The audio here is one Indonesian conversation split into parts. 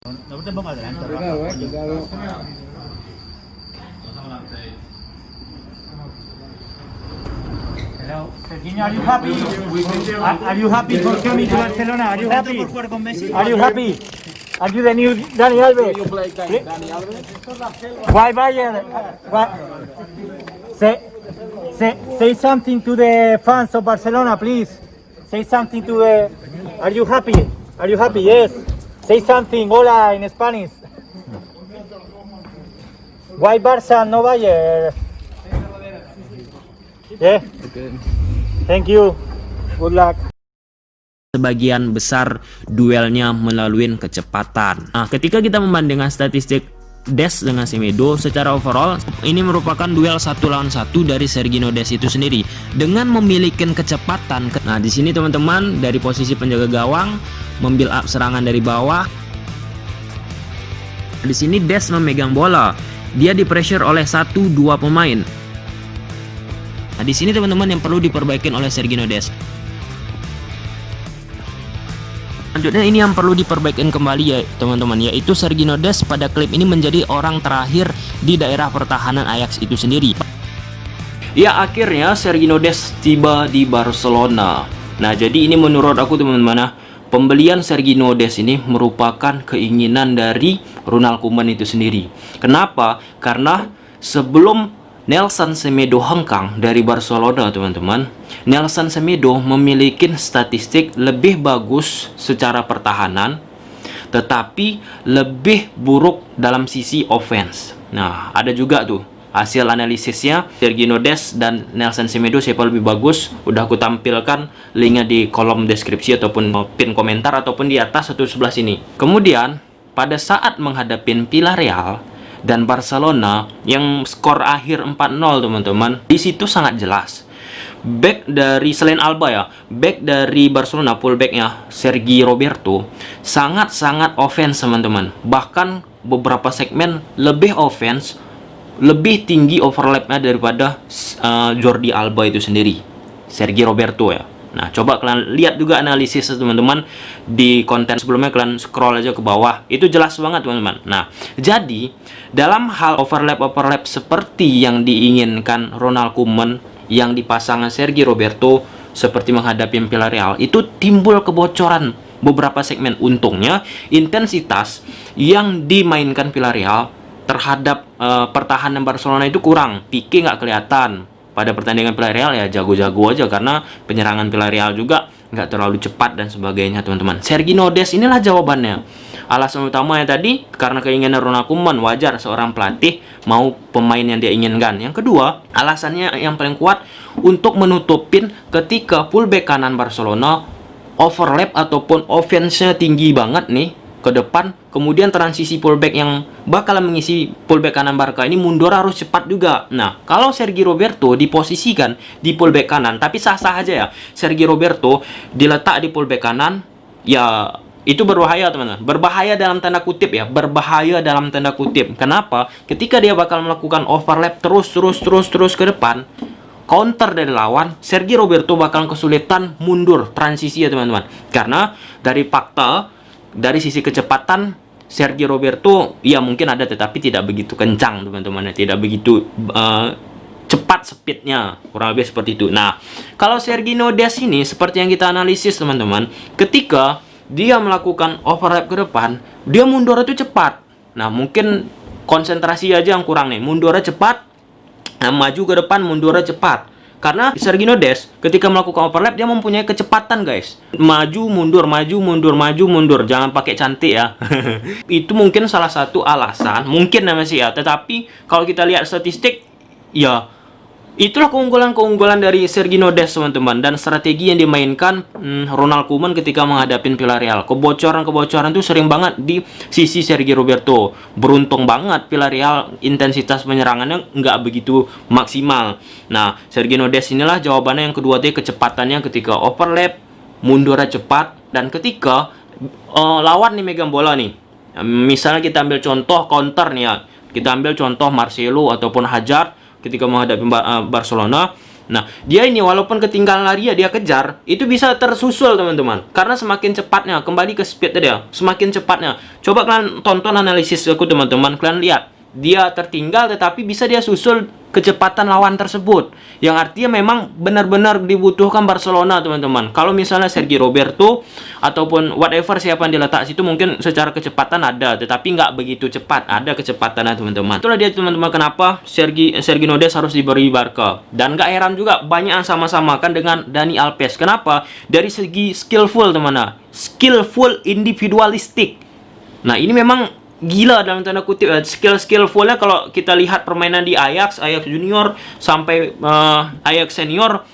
Nosotros vamos adelante. Cuidado, cuidado. Hello, Serginho, are you happy? Are you happy for coming to Barcelona? Are you happy? Are you happy? Are you the new Dani Alves? You play Dani Alves? Why Bayern? Why? Say something to the fans of Barcelona, please. Say something to the. Are you happy? Are you happy? Yes. Say something. Hola in Spanish. Why Barça no Bayern? Yeah. Okay. Thank you. Good luck. Sebagian besar duelnya melalui kecepatan. Nah, ketika kita membandingkan statistik Dest dengan Semedo secara overall, ini merupakan duel 1 lawan 1 dari Serginho Dest itu sendiri dengan memiliki kecepatan. Nah, di sini teman-teman dari posisi penjaga gawang membuild up serangan dari bawah. Di sini Dest memegang bola. Dia di pressure oleh 1-2 pemain. Nah, di sini teman-teman yang perlu diperbaiki oleh Serginho Dest. Selanjutnya ini yang perlu diperbaiki kembali ya teman-teman, yaitu Serginho Dest pada klip ini menjadi orang terakhir di daerah pertahanan Ajax itu sendiri. Ya, akhirnya Serginho Dest tiba di Barcelona. Nah, jadi ini menurut aku teman-teman, pembelian Serginho Dest ini merupakan keinginan dari Ronald Koeman itu sendiri. Kenapa? Karena sebelum Nelson Semedo hengkang dari Barcelona teman-teman, Nelson Semedo memiliki statistik lebih bagus secara pertahanan, tetapi lebih buruk dalam sisi offense. Nah, ada juga tuh hasil analisisnya Serginho Dest dan Nelson Semedo siapa lebih bagus. Udah aku tampilkan linknya di kolom deskripsi ataupun pin komentar ataupun di atas atau sebelah sini. Kemudian pada saat menghadapi Villarreal dan Barcelona yang skor akhir 4-0 teman-teman, di situ sangat jelas back dari selain Alba ya, back dari Barcelona fullbacknya Sergi Roberto sangat-sangat offense teman-teman. Bahkan beberapa segmen lebih offense, lebih tinggi overlapnya daripada Jordi Alba itu sendiri, Sergi Roberto ya. Nah, coba kalian lihat juga analisis teman-teman di konten sebelumnya, kalian scroll aja ke bawah. Itu jelas banget teman-teman. Nah, jadi dalam hal overlap seperti yang diinginkan Ronald Koeman yang dipasangkan Sergi Roberto seperti menghadapi Villarreal, itu timbul kebocoran beberapa segmen. Untungnya intensitas yang dimainkan Villarreal terhadap pertahanan Barcelona itu kurang. Pique nggak kelihatan. Pada pertandingan Villarreal ya jago-jago aja karena penyerangan Villarreal juga nggak terlalu cepat dan sebagainya teman-teman. Serginho Dest inilah jawabannya. Alasan utamanya tadi karena keinginan Ronald Koeman, wajar seorang pelatih mau pemain yang dia inginkan. Yang kedua, alasannya yang paling kuat untuk menutupin ketika fullback kanan Barcelona overlap ataupun offense-nya tinggi banget nih ke depan, kemudian transisi fullback yang bakal mengisi fullback kanan Barca ini mundur harus cepat juga. Nah, kalau Sergi Roberto diposisikan di fullback kanan, tapi sah-sah aja ya, Sergi Roberto diletak di fullback kanan, ya itu berbahaya teman-teman. Berbahaya dalam tanda kutip ya, berbahaya dalam tanda kutip. Kenapa? Ketika dia bakal melakukan overlap terus ke depan, counter dari lawan, Sergi Roberto bakal kesulitan mundur transisi ya teman-teman. Karena dari fakta dari sisi kecepatan Sergi Roberto ya mungkin ada, tetapi tidak begitu kencang teman-teman, tidak begitu cepat speednya, kurang lebih seperti itu. Nah, kalau Serginho Dest ini seperti yang kita analisis teman-teman, ketika dia melakukan overlap ke depan, dia mundur itu cepat. Nah, mungkin konsentrasi aja yang kurang nih, mundurnya cepat, nah, maju ke depan mundurnya cepat. Karena Serginho Dest ketika melakukan overlap dia mempunyai kecepatan guys. Maju mundur, maju mundur, maju mundur. Jangan pakai cantik ya. Itu mungkin salah satu alasan, mungkin namanya ya. Tetapi kalau kita lihat statistik, ya itulah keunggulan-keunggulan dari Serginho Dest teman-teman, dan strategi yang dimainkan Ronald Koeman ketika menghadapi Villarreal. Kebocoran-kebocoran itu sering banget di sisi Sergi Roberto. Beruntung banget Villarreal intensitas penyerangannya nggak begitu maksimal. Nah, Serginho Dest inilah jawabannya yang kedua tadi, kecepatannya ketika overlap, mundurnya cepat, dan ketika lawan nih megang bola nih. Misalnya kita ambil contoh counter nih ya. Kita ambil contoh Marcelo ataupun Hazard ketika menghadapi Barcelona, Nah, dia ini walaupun ketinggalan lari ya dia kejar, itu bisa tersusul teman-teman. Karena semakin cepatnya, kembali ke speed tadi ya, semakin cepatnya. Coba kalian tonton analisis aku teman-teman, kalian lihat. Dia tertinggal tetapi bisa dia susul kecepatan lawan tersebut. Yang artinya memang benar-benar dibutuhkan Barcelona teman-teman. Kalau misalnya Sergi Roberto ataupun whatever siapa yang diletak situ mungkin secara kecepatan ada, tetapi nggak begitu cepat. Ada kecepatannya teman-teman. Itulah dia teman-teman kenapa Sergino Dest harus diberi Barca. Dan nggak heran juga banyak yang sama-samakan dengan Dani Alves. Kenapa? Dari segi skillful teman-teman. Skillful individualistik. Nah, ini memang gila dalam tanda kutip skillfulnya. Kalau kita lihat permainan di Ajax Junior sampai Ajax Senior,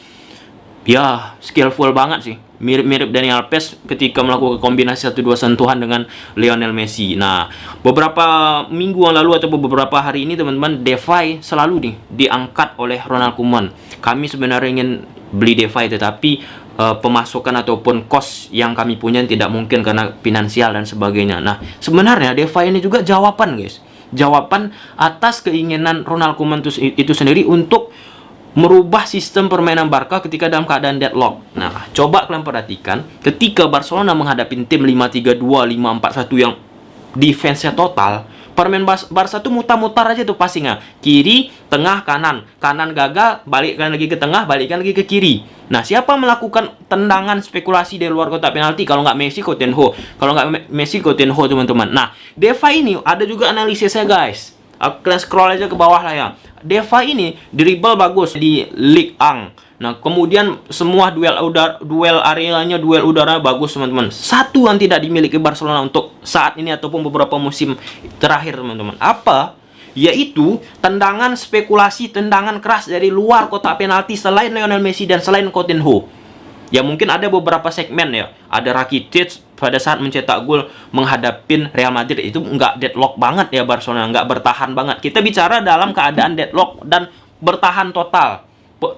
ya skillful banget sih. Mirip-mirip Dani Alves ketika melakukan kombinasi 1-2 sentuhan dengan Lionel Messi. Nah, beberapa minggu yang lalu atau beberapa hari ini teman-teman, Depay selalu nih diangkat oleh Ronald Koeman. Kami sebenarnya ingin beli Depay tetapi pemasukan ataupun cost yang kami punya tidak mungkin karena finansial dan sebagainya. Nah, sebenarnya Depay ini juga jawaban guys. Jawaban atas keinginan Ronald Koeman itu sendiri untuk merubah sistem permainan Barca ketika dalam keadaan deadlock. Nah, coba kalian perhatikan ketika Barcelona menghadapi tim 5-3-2, 5-4-1 yang defense-nya total, permain Barca tuh mutar-mutar aja tuh passingnya. Kiri, tengah, kanan. Kanan gagal, balikkan lagi ke tengah, balikkan lagi ke kiri. Nah, siapa melakukan tendangan spekulasi dari luar kotak penalti? Kalau nggak Messi, Coutinho. Kalau nggak Messi, Coutinho teman-teman. Nah, Depay ini ada juga analisisnya guys. Kalian scroll aja ke bawah lah ya. Depay ini dribble bagus di Ligue 1. Nah, kemudian semua duel areanya, duel udara bagus teman-teman. Satu yang tidak dimiliki Barcelona untuk saat ini ataupun beberapa musim terakhir teman-teman. Apa? Yaitu tendangan spekulasi, tendangan keras dari luar kotak penalti selain Lionel Messi dan selain Coutinho. Ya mungkin ada beberapa segmen ya. Ada Rakitic pada saat mencetak gol menghadapin Real Madrid, itu nggak deadlock banget ya Barcelona, nggak bertahan banget. Kita bicara dalam keadaan deadlock dan bertahan total.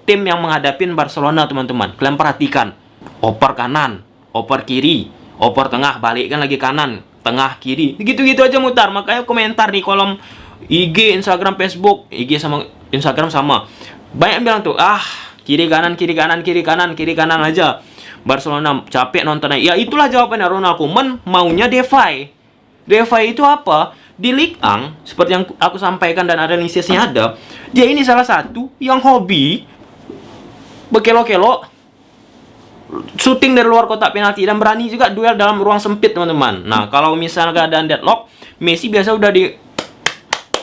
Tim yang menghadapin Barcelona teman-teman, kalian perhatikan, oper kanan, oper kiri, oper tengah, balikkan lagi kanan, tengah, kiri, gitu-gitu aja mutar. Makanya komentar di kolom IG, Instagram, Facebook, IG sama Instagram sama, banyak bilang tuh, kiri kanan, kiri kanan, kiri kanan, kiri kanan aja. Barcelona capek nontonnya. Ya itulah jawabannya Ronald Koeman maunya Depay. Depay itu apa? Di Ligue 1, seperti yang aku sampaikan dan analisisnya ada, dia ini salah satu yang hobi berkelok-kelok shooting dari luar kotak penalti dan berani juga duel dalam ruang sempit teman-teman. Nah, kalau misalnya keadaan deadlock, Messi biasa udah di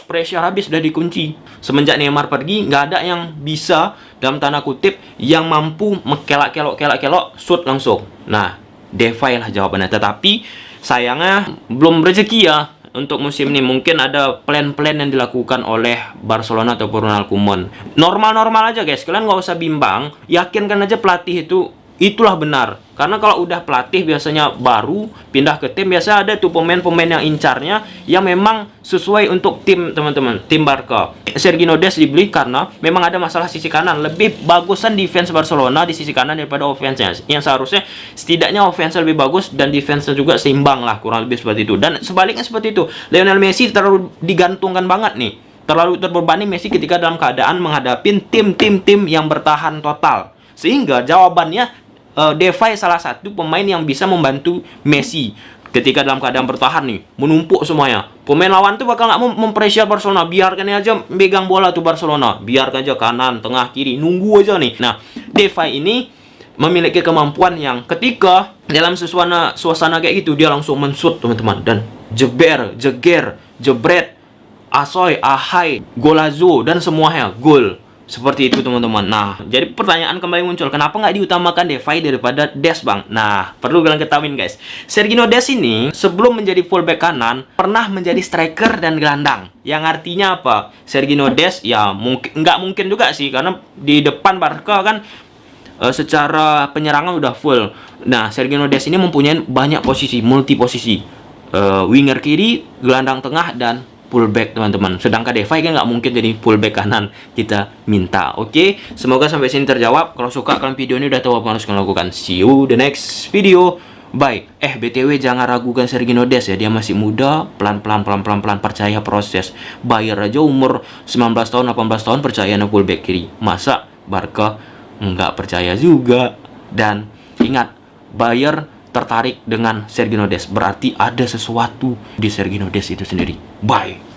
pressure habis, udah dikunci. Semenjak Neymar pergi, nggak ada yang bisa dalam tanda kutip yang mampu kelak-kelok shoot langsung. Nah, Depay lah jawabannya. Tetapi sayangnya belum rezeki ya untuk musim ini. Mungkin ada plan-plan yang dilakukan oleh Barcelona ataupun Ronald Koeman. Normal-normal aja guys, kalian nggak usah bimbang. Yakinkan aja pelatih itulah benar. Karena kalau udah pelatih biasanya baru pindah ke tim, biasa ada tuh pemain-pemain yang incarnya yang memang sesuai untuk tim teman-teman, tim Barca. Sergino Dest dibeli karena memang ada masalah sisi kanan. Lebih bagusan defense Barcelona di sisi kanan daripada offense-nya. Yang seharusnya setidaknya offense lebih bagus dan defense-nya juga seimbang lah, kurang lebih seperti itu. Dan sebaliknya seperti itu. Lionel Messi terlalu digantungkan banget nih. Terlalu terbebani Messi ketika dalam keadaan menghadapi tim-tim yang bertahan total. Sehingga jawabannya Depay salah satu pemain yang bisa membantu Messi ketika dalam keadaan bertahan nih, menumpuk semuanya. Pemain lawan tuh bakal nggak mempressure Barcelona, biarkan aja megang bola tuh Barcelona, biarkan aja kanan, tengah, kiri, nunggu aja nih. Nah, Depay ini memiliki kemampuan yang ketika dalam suasana kayak gitu dia langsung men-shoot teman-teman, dan jeger, jebret, asoy, ahai, golazo dan semuanya gol. Seperti itu teman-teman. Nah, jadi pertanyaan kembali muncul, kenapa nggak diutamakan Depay daripada Dest bang? Nah, perlu kalian ketahuin guys, Sergino Dest ini sebelum menjadi fullback kanan pernah menjadi striker dan gelandang. Yang artinya apa? Sergino Dest ya nggak mungkin juga sih, karena di depan Barca kan secara penyerangan udah full. Nah, Sergino Dest ini mempunyai banyak posisi, multi posisi, winger kiri, gelandang tengah, dan fullback teman-teman. Sedangkan Depay kan nggak mungkin jadi fullback kanan, kita minta. Oke, semoga sampai sini terjawab. Kalau suka kalian video ini udah tahu apa yang harus kalian lakukan. See you the next video. Bye. BTW jangan ragukan Sergino Dest ya, dia masih muda, pelan-pelan percaya proses. Bayar aja umur 19 tahun, 18 tahun percaya fullback kiri. Masa Barca nggak percaya juga. Dan ingat, Bayern tertarik dengan Sergio Des, berarti ada sesuatu di Sergio Des itu sendiri. Bye.